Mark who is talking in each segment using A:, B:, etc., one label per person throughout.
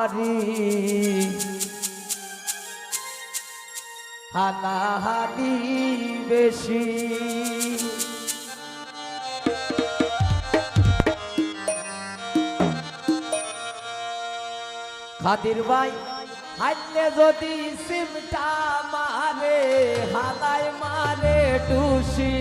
A: মারামারি হানাহানি বেশি খাদির ভাই হাইলে যদি সিমটা মারে হানায় মারে টুসি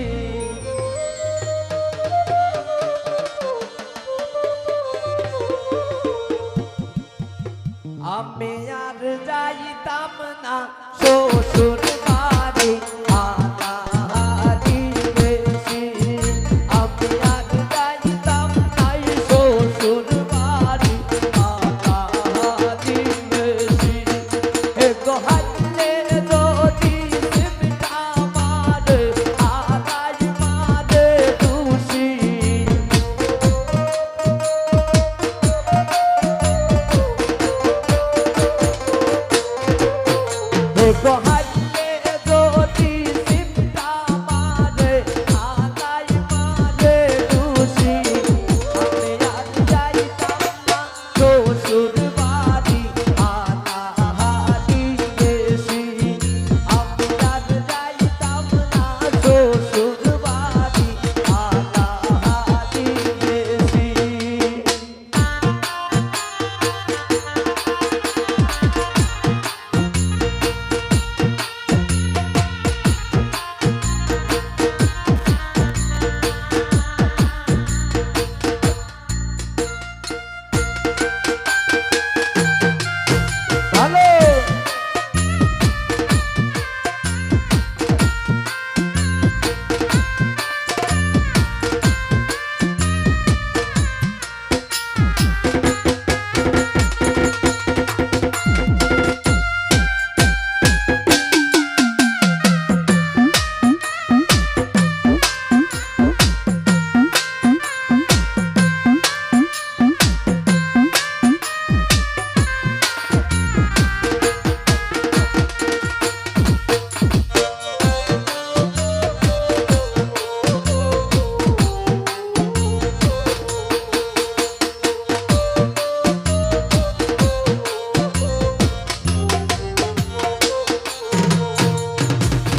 A: আমি আর যাইতাম না শ্বশুর বাড়ি হানাহানি বেশি আমি আর যাইতাম না শ্বশুর বাড়ি হানাহানি বেশি এ গোহাইলে যদি সিমটা মারে হানায় মারে টুসি গোহাইলে যদি সিমটা মারে হানায় মারে টুসি আমি আর যাইতাম না শ্বশুর বাড়ি হানাহানি বেশি আমি আর যাইতাম না শ্বশুর বাড়ি হানাহানি বেশি ভালো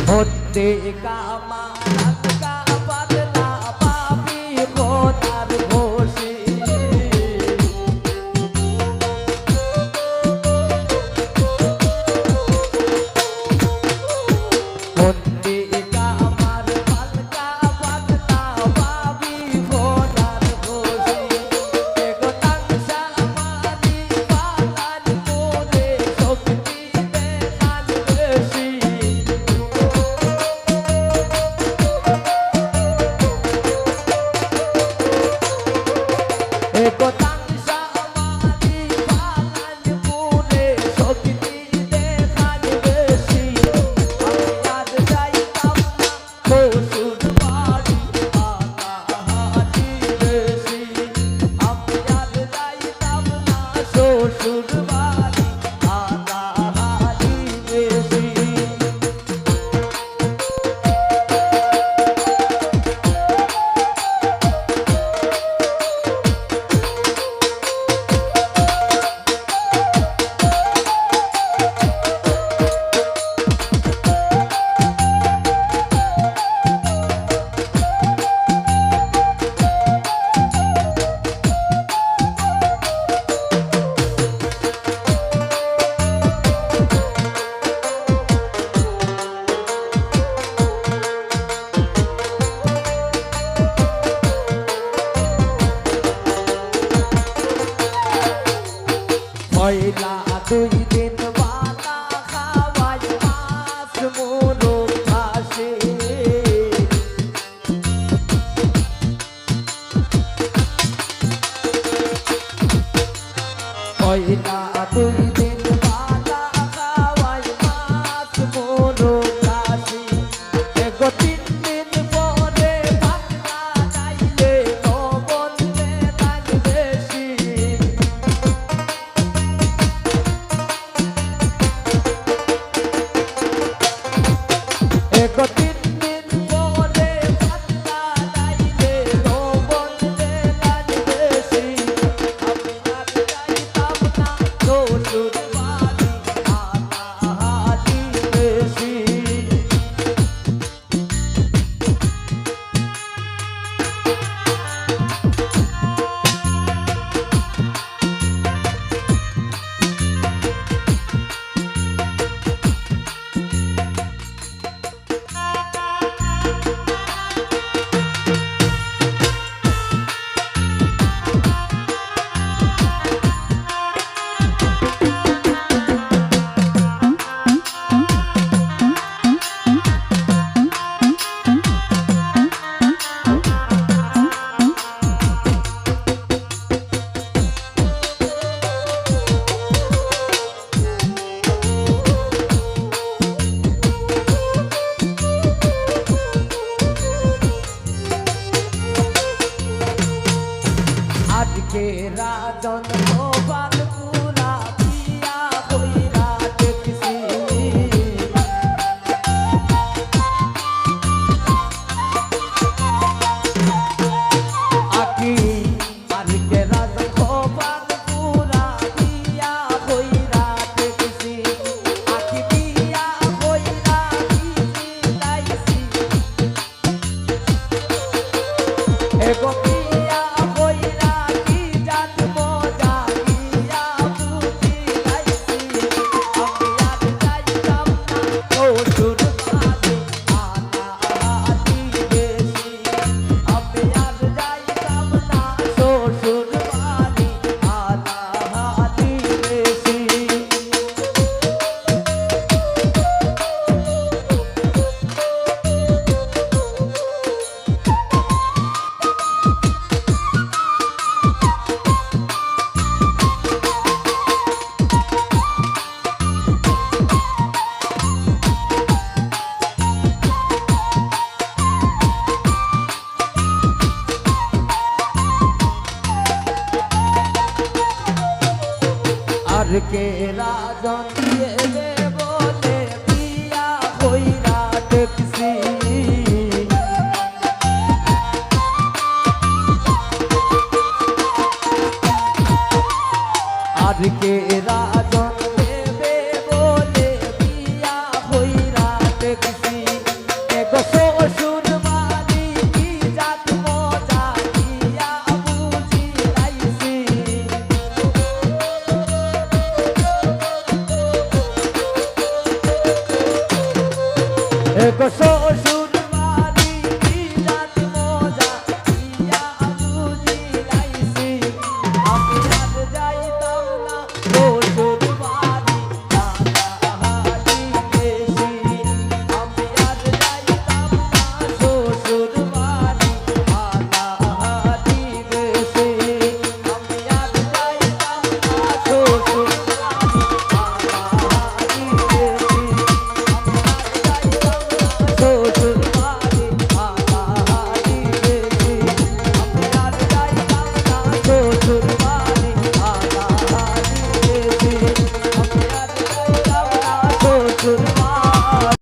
A: होते का मानत का बदला पापी खोदार घोषी होते का मार पल का बदला पापी खोदार घोषी एगो तंसा मारी पालन मोरे शक्ति देखान बेशी एको तंसा मारी पालन मोरे शक्ति देखान बेशी আমি আর যাইতাম না শ্বশুর বাড়ি হানাহানি বেশি আমি আর যাইতাম না শ্বশুর বাড়ি হানাহানি বেশি পয়লা দুই দিন বানা খাওয়াই মাছ মোরগ ঘাসে পয়লা দুই দিন বানা খাওয়াই মাছ মোরগ ঘাসে এগো তিন দিন পরে ভাত না খাইলে লবণ দেন বেশি एको तीन दिन परे भात ना खाइले लबण देन बेशी আমি আর যাইতাম না আর কে রাজন দেবে বলে দিয়া কইরা দেখছি আর কে রাজন